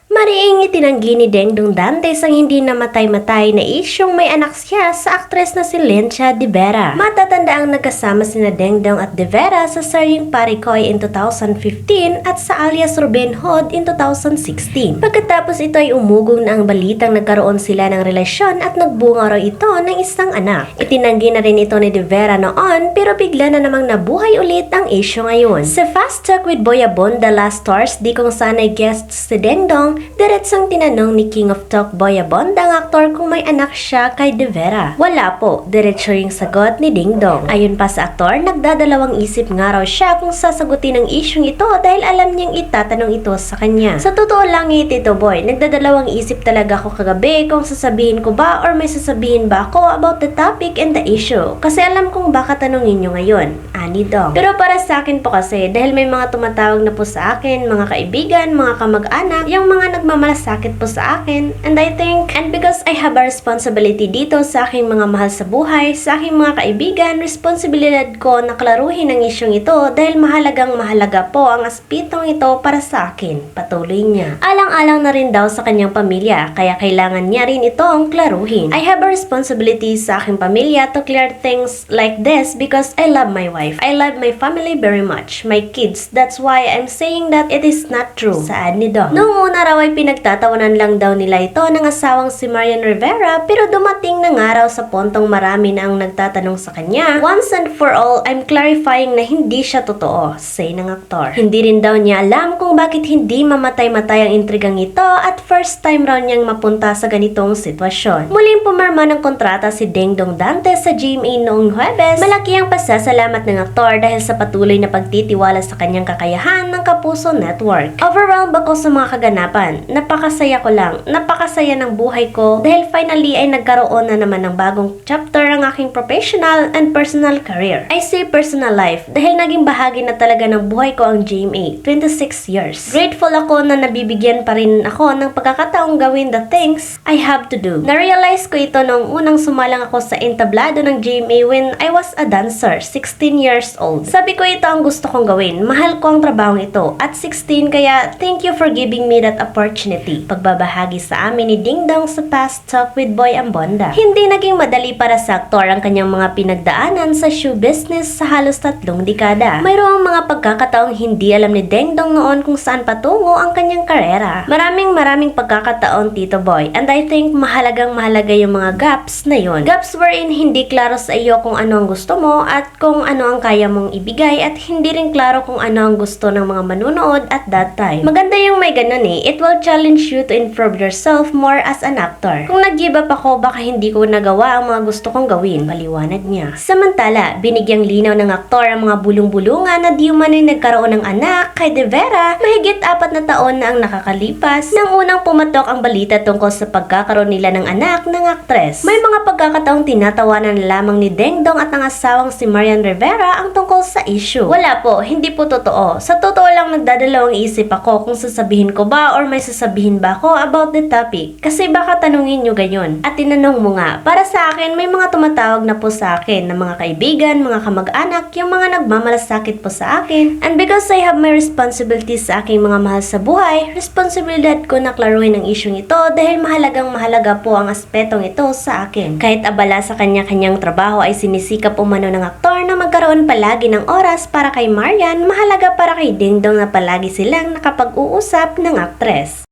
Mariing itinanggi ni Dengdong Dantes ang hindi namatay-matay na isyong may anak siya sa aktres na si Lencia de Vera. Matatanda ang nagkasama sina Dengdong at de Vera sa seryeng Parikoy in 2015 at sa alias Robin Hood in 2016. Pagkatapos ito ay umugong na ang balitang nagkaroon sila ng relasyon at nagbunga raw ito ng isang anak. Itinanggi na rin ito ni de Vera noon pero bigla na namang nabuhay ulit ang isyo ngayon. Sa Fast Talk with Boy Abonda last Thursday kung saan ay guest si Dengdong, diretsang tinanong ni King of Talk Boy Abonda ang aktor kung may anak siya kay de Vera. Wala po, diretso yung sagot ni Dingdong. Ayon pa sa aktor, nagdadalawang isip nga raw siya kung sasagutin ang isyong ito dahil alam niyang itatanong ito sa kanya. Sa totoo lang Tito Boy, nagdadalawang isip talaga ako kagabi kung sasabihin ko ba or may sasabihin ba ako about the topic and the issue. Kasi alam kong baka tanongin nyo ngayon, ani Dong. Pero para sa akin po kasi, dahil may mga tumatawag na po sa akin, mga kaibigan, mga kamag-anak, yung mga nagmamalasakit po sa akin, and I think, and because I have a responsibility dito sa aking mga mahal sa buhay, sa aking mga kaibigan, responsibilidad ko na klaruhin ang isyong ito dahil mahalagang mahalaga po ang aspetong ito para sa akin. Patuloy niya. Alang-alang na rin daw sa kanyang pamilya, kaya kailangan niya rin itong klaruhin. I have a responsibility sa aking pamilya to clear things like this because I love my wife. I love my family very much. My kids. That's why I'm saying that it is not true. Saad ni Dong. Noong una raw ay pinagtatawanan lang daw nila ito ng asawang si Marian Rivera pero dumating na nga raw sa puntong marami na ang nagtatanong sa kanya. Once and for all, I'm clarifying na hindi siya totoo, say ng aktor. Hindi rin daw niya alam kung bakit hindi mamatay-matay ang intrigang ito at first time raw niyang mapunta sa ganitong sitwasyon. Muling pumirma ng kontrata si Dengdong Dantes sa GMA noong Huwebes. Malaki ang pasasalamat ng aktor dahil sa patuloy na pagtitiwala sa kanyang kakayahan ng Kapuso Network. Overwhelmed ako sa mga kaganapan. Napakasaya ko lang. Napakasaya ng buhay ko dahil finally ay nagkaroon na naman ng bagong chapter ang aking professional and personal career. I say personal life dahil naging bahagi na talaga ng buhay ko ang GMA, 26 years. Grateful ako na nabibigyan pa rin ako ng pagkakataong gawin the things I have to do. Na-realize ko ito noong unang sumalang ako sa entablado ng GMA when I was a dancer, 16 years old. Sabi ko ito ang gusto kong gawin. Mahal ko ang trabahong ito. At 16 kaya thank you for giving me that opportunity. Pagbabahagi sa amin ni Dingdong sa Fast Talk with Boy Abonda. Hindi naging madali para sa aktor ang kanyang mga pinagdaanan sa show business sa halos 3 dekada. Mayroong mga pagkakataong hindi alam ni Dingdong noon kung saan patungo ang kanyang karera. Maraming pagkakataon Tito Boy, and I think mahalagang mahalaga yung mga gaps na yon. Gaps wherein hindi klaro sa iyo kung ano ang gusto mo at kung ano ang kaya mong ibigay at hindi rin klaro kung ano ang gusto ng mga manunood at that time. Maganda yung may ganun It will challenge you to improve yourself more as an actor. Kung nag-give up ako, baka hindi ko nagawa ang mga gusto kong gawin, paliwanag niya. Samantala, binigyang linaw ng aktor ang mga bulong-bulungan na di umano'y nagkaroon ng anak kay de Vera mahigit 4 na taon na ang nakakalipas nang unang pumatok ang balita tungkol sa pagkakaroon nila ng anak ng aktres. May mga pagkakataong tinatawanan lamang ni Dengdong at ang asawang si Marian Rivera ang tungkol sa issue. Wala po, hindi po totoo. Sa totoo lang nagdadalawang isip ako kung sasabihin ko ba or may sasabihin ba ako about the topic. Kasi baka tanungin nyo ganyan. At tinanong mo nga, para sa akin may mga tumatawag na po sa akin na mga kaibigan, mga kamag-anak, yung mga nagmamalasakit po sa akin. And because I have my responsibilities sa aking mga mahal sa buhay, responsibilidad ko na klaruhin ang isyong ito dahil mahalagang mahalaga po ang aspetong ito sa akin. Kahit abala sa kanya-kanyang trabaho ay sinisikap umano ng aktor na magkaroon palagi ng oras para kay Marian, mahalaga para kay Dingdong na palagi silang nakapag-uusap ng aktres.